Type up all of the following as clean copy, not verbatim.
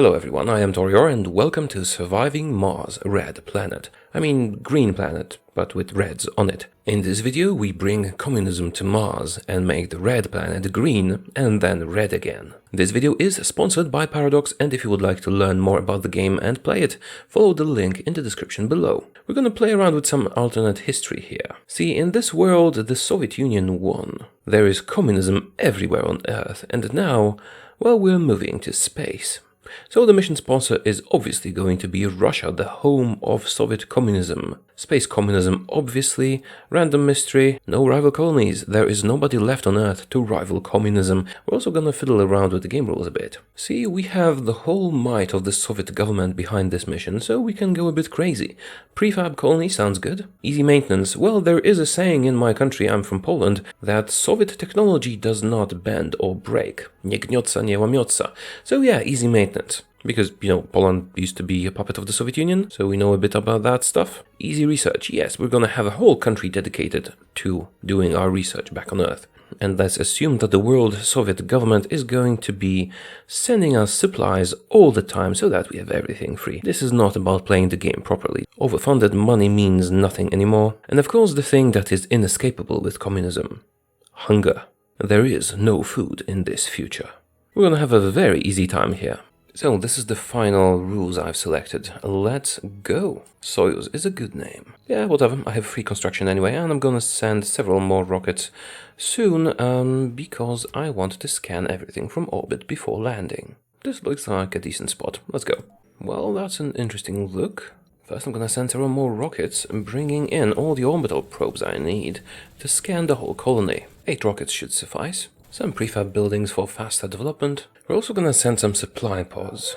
Hello everyone, I am Taureor and welcome to Surviving Mars, Red Planet. I mean green planet, but with reds on it. In this video we bring communism to Mars and make the red planet green and then red again. This video is sponsored by Paradox, and if you would like to learn more about the game and play it, follow the link in the description below. We're gonna play around with some alternate history here. See, in this world the Soviet Union won. There is communism everywhere on Earth, and now, well, we're moving to space. So the mission sponsor is obviously going to be Russia, the home of Soviet communism. Space communism, obviously. Random mystery, no rival colonies. There is nobody left on Earth to rival communism. We're also gonna fiddle around with the game rules a bit. See, we have the whole might of the Soviet government behind this mission, so we can go a bit crazy. Prefab colony sounds good. Easy maintenance. Well, there is a saying in my country, I'm from Poland, that Soviet technology does not bend or break. Nie gniotsa, nie łamiotsa. So yeah, easy maintenance. Because, Poland used to be a puppet of the Soviet Union, so we know a bit about that stuff. Easy research. Yes, we're gonna have a whole country dedicated to doing our research back on Earth. And let's assume that the world Soviet government is going to be sending us supplies all the time so that we have everything free. This is not about playing the game properly. Overfunded money means nothing anymore. And of course the thing that is inescapable with communism. Hunger. There is no food in this future. We're gonna have a very easy time here. So this is the final rules I've selected. Let's go. Soyuz is a good name. Yeah, whatever. I have free construction anyway, and I'm gonna send several more rockets soon, because I want to scan everything from orbit before landing. This looks like a decent spot. Let's go. Well, that's an interesting look. First I'm gonna send several more rockets, bringing in all the orbital probes I need to scan the whole colony. 8 rockets should suffice. Some prefab buildings for faster development. We're also gonna send some supply pods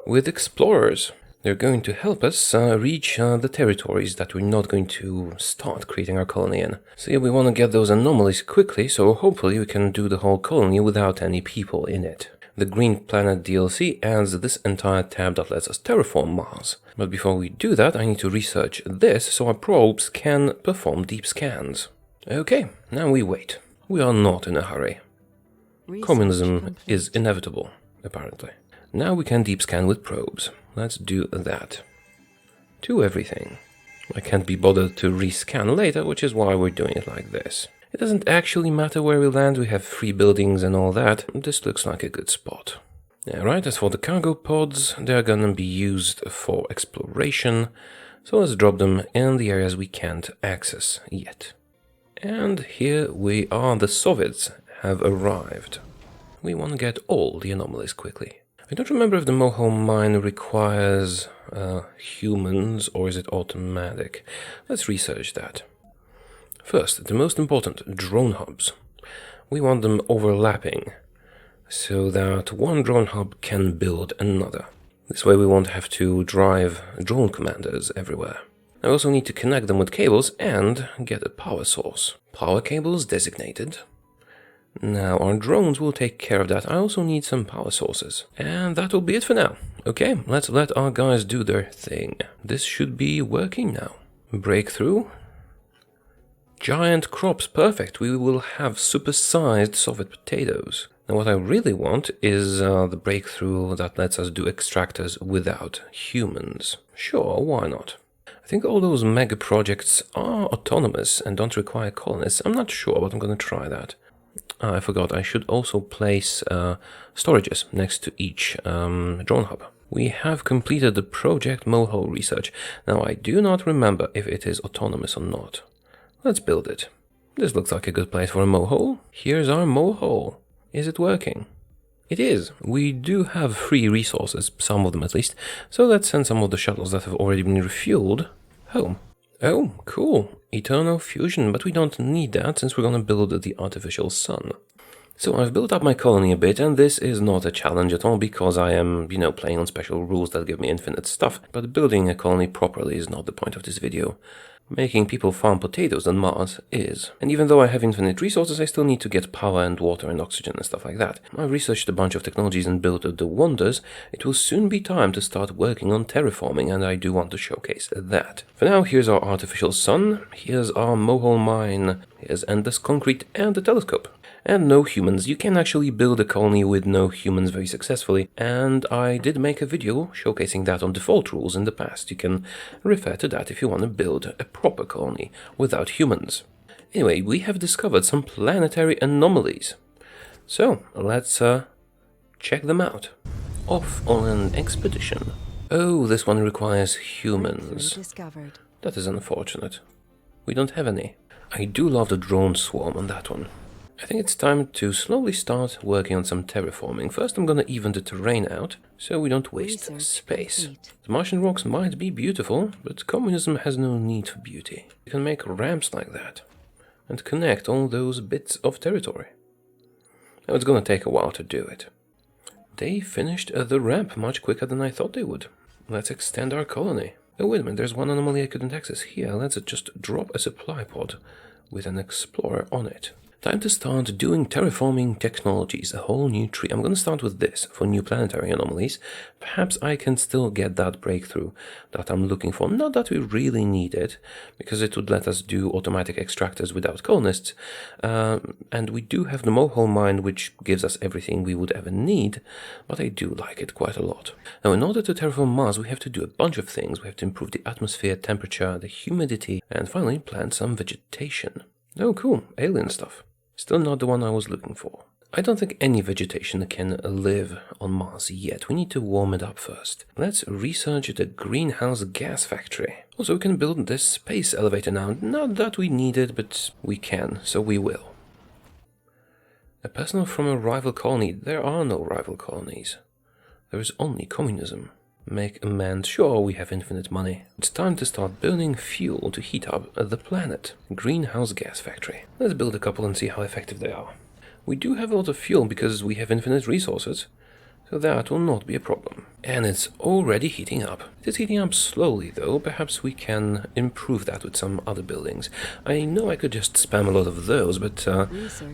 with explorers. They're going to help us reach the territories that we're not going to start creating our colony in. So yeah, we want to get those anomalies quickly, so hopefully we can do the whole colony without any people in it. The Green Planet DLC adds this entire tab that lets us terraform Mars. But before we do that, I need to research this so our probes can perform deep scans. Okay, now we wait. We are not in a hurry. Communism is inevitable, apparently. Now we can deep scan with probes. Let's do that. To everything. I can't be bothered to rescan later, which is why we're doing it like this. It doesn't actually matter where we land, we have free buildings and all that. This looks like a good spot. Alright, as for the cargo pods, they're gonna be used for exploration. So let's drop them in the areas we can't access yet. And here we are, the Soviets have arrived. We want to get all the anomalies quickly. I don't remember if the Moho mine requires humans or is it automatic. Let's research that. First, the most important, drone hubs. We want them overlapping so that one drone hub can build another. This way we won't have to drive drone commanders everywhere. I also need to connect them with cables and get a power source. Power cables designated. Now our drones will take care of that. I also need some power sources. And that will be it for now. Okay, let's let our guys do their thing. This should be working now. Breakthrough. Giant crops, perfect. We will have supersized Soviet potatoes. Now what I really want is the breakthrough that lets us do extractors without humans. Sure, why not? I think all those mega projects are autonomous and don't require colonists. I'm not sure, but I'm gonna try that. I forgot, I should also place storages next to each drone hub. We have completed the project Moho research. Now I do not remember if it is autonomous or not. Let's build it. This looks like a good place for a Moho. Here's our Moho. Is it working? It is. We do have free resources, some of them at least, so let's send some of the shuttles that have already been refueled home. Oh, cool. Eternal fusion, but we don't need that since we're gonna build the artificial sun. So I've built up my colony a bit, and this is not a challenge at all because I am, playing on special rules that give me infinite stuff, but building a colony properly is not the point of this video. Making people farm potatoes on Mars is. And even though I have infinite resources, I still need to get power and water and oxygen and stuff like that. I've researched a bunch of technologies and built the wonders. It will soon be time to start working on terraforming, and I do want to showcase that. For now, here's our artificial sun, here's our Moho mine, here's endless concrete and the telescope. and no humans. You can actually build a colony with no humans very successfully, and I did make a video showcasing that on default rules in the past. You can refer to that if you want to build a proper colony without humans. Anyway, we have discovered some planetary anomalies. So, let's check them out. Off on an expedition. Oh, this one requires humans. That is unfortunate. We don't have any. I do love the drone swarm on that one. I think it's time to slowly start working on some terraforming. First I'm gonna even the terrain out, so we don't waste space. The Martian rocks might be beautiful, but communism has no need for beauty. You can make ramps like that, and connect all those bits of territory. Now it's gonna take a while to do it. They finished the ramp much quicker than I thought they would. Let's extend our colony. Oh wait a minute, there's one anomaly I couldn't access here. Let's just drop a supply pod with an explorer on it. Time to start doing terraforming technologies, a whole new tree. I'm going to start with this for new planetary anomalies. Perhaps I can still get that breakthrough that I'm looking for. Not that we really need it, because it would let us do automatic extractors without colonists. And we do have the Mohole mine, which gives us everything we would ever need, but I do like it quite a lot. Now, in order to terraform Mars, we have to do a bunch of things. We have to improve the atmosphere, temperature, the humidity, and finally plant some vegetation. Oh, cool. Alien stuff. Still not the one I was looking for. I don't think any vegetation can live on Mars yet. We need to warm it up first. Let's research the greenhouse gas factory. Also, we can build this space elevator now. Not that we need it, but we can, so we will. A personnel from a rival colony. There are no rival colonies. There is only communism. Make amends. Sure, we have infinite money. It's time to start burning fuel to heat up the planet. Greenhouse gas factory. Let's build a couple and see how effective they are. We do have a lot of fuel because we have infinite resources, so that will not be a problem. And it's already heating up. It is heating up slowly though. Perhaps we can improve that with some other buildings. I know I could just spam a lot of those, but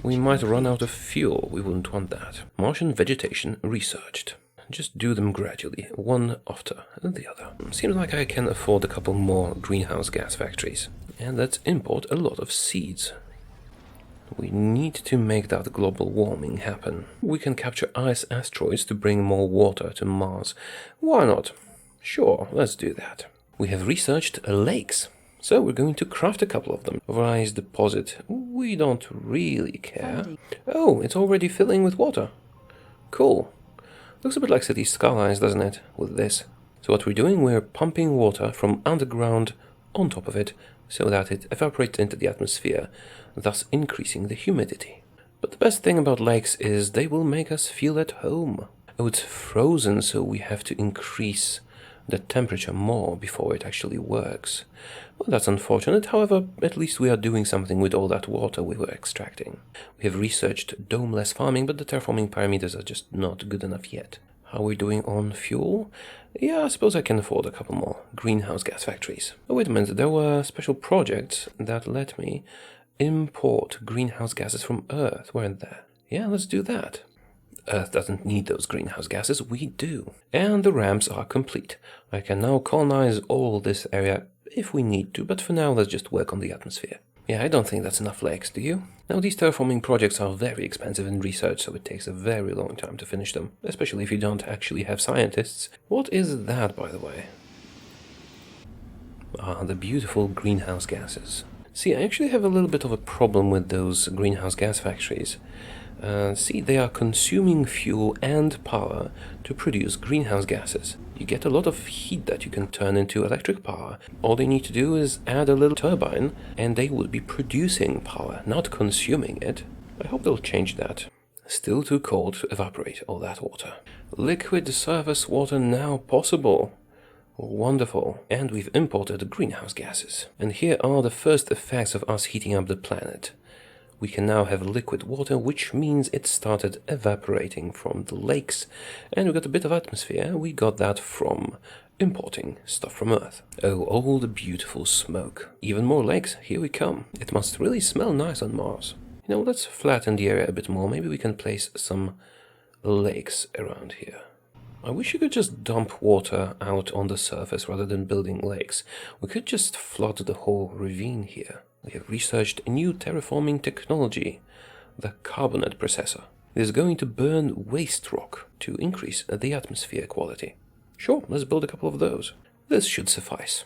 we might run out of fuel. We wouldn't want that. Martian vegetation researched. Just do them gradually, one after the other. Seems like I can afford a couple more greenhouse gas factories. And let's import a lot of seeds. We need to make that global warming happen. We can capture ice asteroids to bring more water to Mars. Why not? Sure, let's do that. We have researched lakes, so we're going to craft a couple of them. Rise deposit. We don't really care. Oh, it's already filling with water. Cool. Looks a bit like city skylines, doesn't it, with this? So what we're doing, we're pumping water from underground on top of it, so that it evaporates into the atmosphere, thus increasing the humidity. But the best thing about lakes is they will make us feel at home. Oh, it's frozen, so we have to increase the temperature more before it actually works. Well, that's unfortunate. However, at least we are doing something with all that water we were extracting. We have researched domeless farming, but the terraforming parameters are just not good enough yet. How are we doing on fuel? Yeah, I suppose I can afford a couple more greenhouse gas factories. Oh, wait a minute, there were special projects that let me import greenhouse gases from Earth, weren't there? Yeah, let's do that. Earth doesn't need those greenhouse gases, we do. And the ramps are complete. I can now colonize all this area if we need to, but for now let's just work on the atmosphere. Yeah, I don't think that's enough lakes, do you? Now, these terraforming projects are very expensive in research, so it takes a very long time to finish them, especially if you don't actually have scientists. What is that, by the way? Ah, the beautiful greenhouse gases. See, I actually have a little bit of a problem with those greenhouse gas factories. See, they are consuming fuel and power to produce greenhouse gases. You get a lot of heat that you can turn into electric power. All they need to do is add a little turbine, and they would be producing power, not consuming it. I hope they'll change that. Still too cold to evaporate all that water. Liquid surface water now possible. Wonderful. And we've imported greenhouse gases. And here are the first effects of us heating up the planet. We can now have liquid water, which means it started evaporating from the lakes, and we got a bit of atmosphere. We got that from importing stuff from Earth. Oh, all the beautiful smoke. Even more lakes, here we come. It must really smell nice on Mars. You know, let's flatten the area a bit more. Maybe we can place some lakes around here. I wish you could just dump water out on the surface rather than building lakes. We could just flood the whole ravine here. We have researched a new terraforming technology. the carbonate processor. It is going to burn waste rock to increase the atmosphere quality. Sure, let's build a couple of those. This should suffice.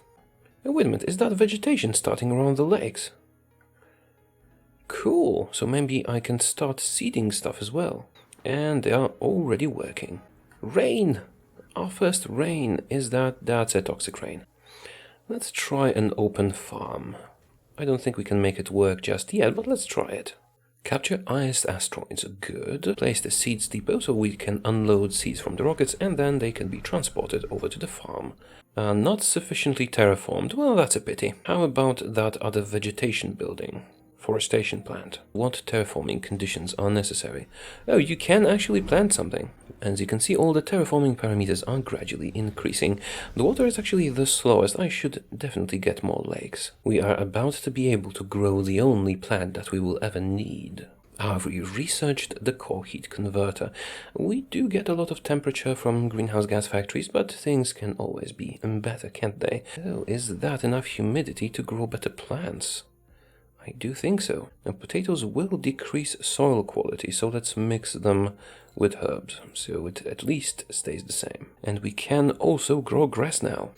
Oh, wait a minute, is that vegetation starting around the lakes? Cool, so maybe I can start seeding stuff as well. And they are already working. Rain! Our first rain. That's a toxic rain. Let's try an open farm. I don't think we can make it work just yet, but let's try it. Capture iced asteroids. Good. Place the seeds depot so we can unload seeds from the rockets and then they can be transported over to the farm. Not sufficiently terraformed. Well, that's a pity. How about that other vegetation building? Forestation plant. What terraforming conditions are necessary? Oh, you can actually plant something. As you can see, all the terraforming parameters are gradually increasing. The water is actually the slowest. I should definitely get more lakes. We are about to be able to grow the only plant that we will ever need. We researched the core heat converter. We do get a lot of temperature from greenhouse gas factories, but things can always be better, can't they? Oh, is that enough humidity to grow better plants? I do think so. Now, potatoes will decrease soil quality, so let's mix them with herbs, so it at least stays the same. And we can also grow grass now.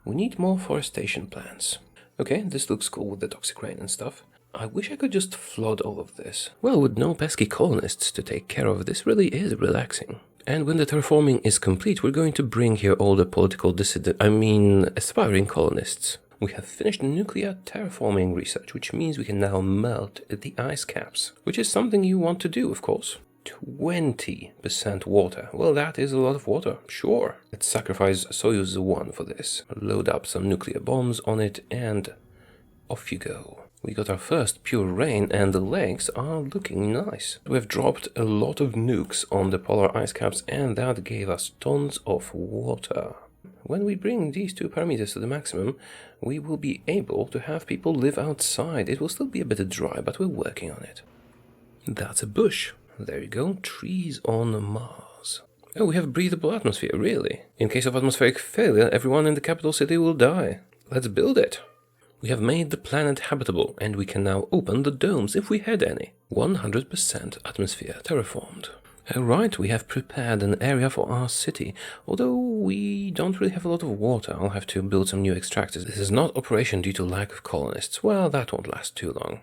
We need more forestation plants. Okay, this looks cool with the toxic rain and stuff. I wish I could just flood all of this. Well, with no pesky colonists to take care of, this really is relaxing. And when the terraforming is complete, we're going to bring here all the political aspiring colonists. We have finished nuclear terraforming research, which means we can now melt the ice caps, which is something you want to do, of course. 20% water. Well, that is a lot of water, sure. Let's sacrifice Soyuz 1 for this. Load up some nuclear bombs on it, and off you go. We got our first pure rain, and the lakes are looking nice. We've dropped a lot of nukes on the polar ice caps, and that gave us tons of water. When we bring these two parameters to the maximum, we will be able to have people live outside. It will still be a bit dry, but we're working on it. That's a bush. There you go, trees on Mars. Oh, we have a breathable atmosphere, really. In case of atmospheric failure, everyone in the capital city will die. Let's build it. We have made the planet habitable, and we can now open the domes if we had any. 100% atmosphere terraformed. Alright, we have prepared an area for our city. Although we don't really have a lot of water, I'll have to build some new extractors. This is not operation due to lack of colonists. Well, that won't last too long.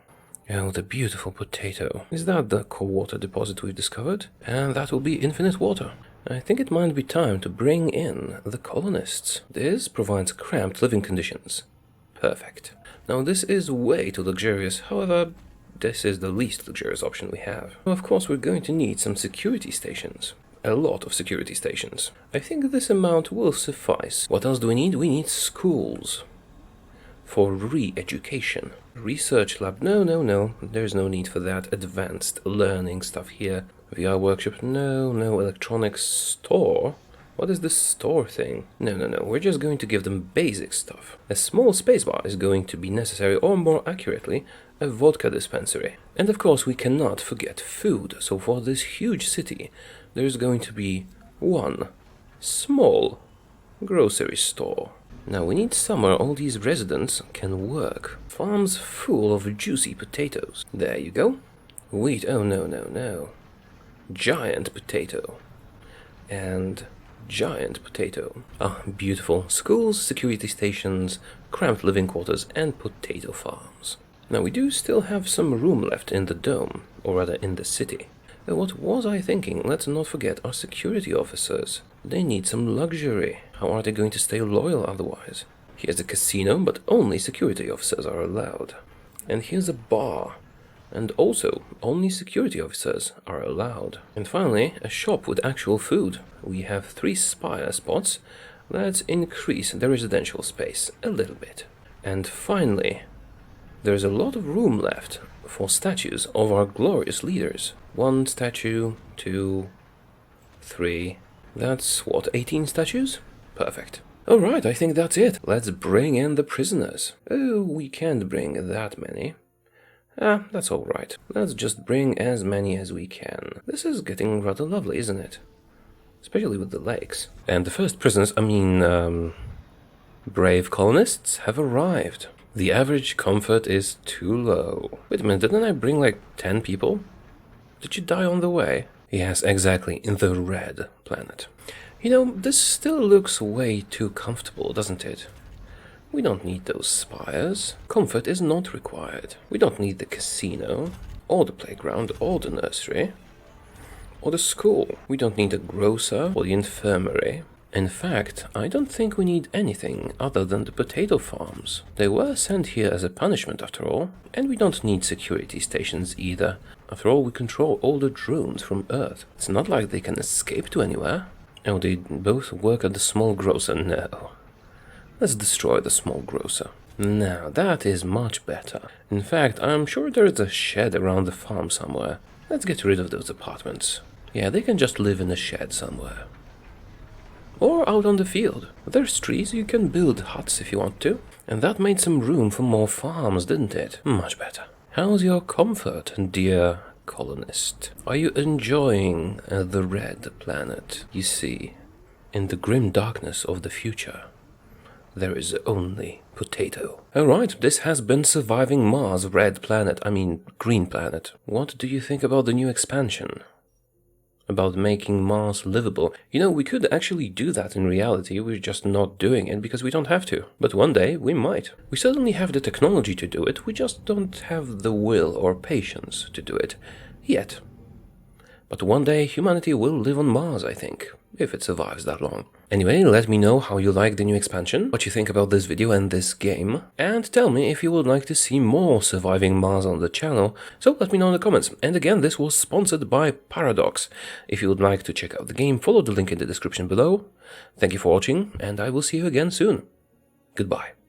Oh, the beautiful potato. Is that the core water deposit we've discovered? And that will be infinite water. I think it might be time to bring in the colonists. This provides cramped living conditions. Perfect. Now this is way too luxurious, however, this is the least luxurious option we have. Of course, we're going to need some security stations. A lot of security stations. I think this amount will suffice. What else do we need? We need schools. For re-education. Research lab. No. There's no need for that. Advanced learning stuff here. VR workshop. No. Electronics store. What is this store thing? No. We're just going to give them basic stuff. A small spacebar is going to be necessary, or more accurately, a vodka dispensary. And of course, we cannot forget food. So for this huge city, there's going to be one small grocery store. Now we need somewhere all these residents can work. Farms full of juicy potatoes. There you go. Wheat. Oh, no. Giant potato. And giant potato. Ah, beautiful. Schools, security stations, cramped living quarters, and potato farms. Now we do still have some room left in the dome, or rather in the city. What was I thinking? Let's not forget our security officers. They need some luxury. How are they going to stay loyal otherwise? Here's a casino, but only security officers are allowed. And here's a bar. And also, only security officers are allowed. And finally, a shop with actual food. We have 3 spire spots. Let's increase the residential space a little bit. And finally, there's a lot of room left for statues of our glorious leaders. 1 statue, 2, 3. That's what, 18 statues? Perfect. Alright, I think that's it. Let's bring in the prisoners. Oh, we can't bring that many. That's alright. Let's just bring as many as we can. This is getting rather lovely, isn't it? Especially with the lakes. And the first prisoners, brave colonists have arrived. The average comfort is too low. Wait a minute, didn't I bring like 10 people? Did you die on the way? Yes, exactly, in the red planet. You know, this still looks way too comfortable, doesn't it? We don't need those spires. Comfort is not required. We don't need the casino, or the playground, or the nursery, or the school. We don't need a grocer or the infirmary. In fact, I don't think we need anything other than the potato farms. They were sent here as a punishment after all, and we don't need security stations either. After all, we control all the drones from Earth. It's not like they can escape to anywhere. Oh, they both work at the small grocer? No. Let's destroy the small grocer. Now, that is much better. In fact, I'm sure there is a shed around the farm somewhere. Let's get rid of those apartments. Yeah, they can just live in a shed somewhere. Or out on the field. There's trees, you can build huts if you want to. And that made some room for more farms, didn't it? Much better. How's your comfort, dear colonist? Are you enjoying the red planet? You see, in the grim darkness of the future, there is only potato. Alright, this has been Surviving Mars, red planet, green planet. What do you think about the new expansion? About making Mars livable? You know, we could actually do that in reality, we're just not doing it because we don't have to. But one day, we might. We certainly have the technology to do it, we just don't have the will or patience to do it. Yet. But one day, humanity will live on Mars, I think. If it survives that long. Anyway, let me know how you like the new expansion, what you think about this video and this game, and tell me if you would like to see more Surviving Mars on the channel, so let me know in the comments. And again, this was sponsored by Paradox. If you would like to check out the game, follow the link in the description below. Thank you for watching, and I will see you again soon. Goodbye.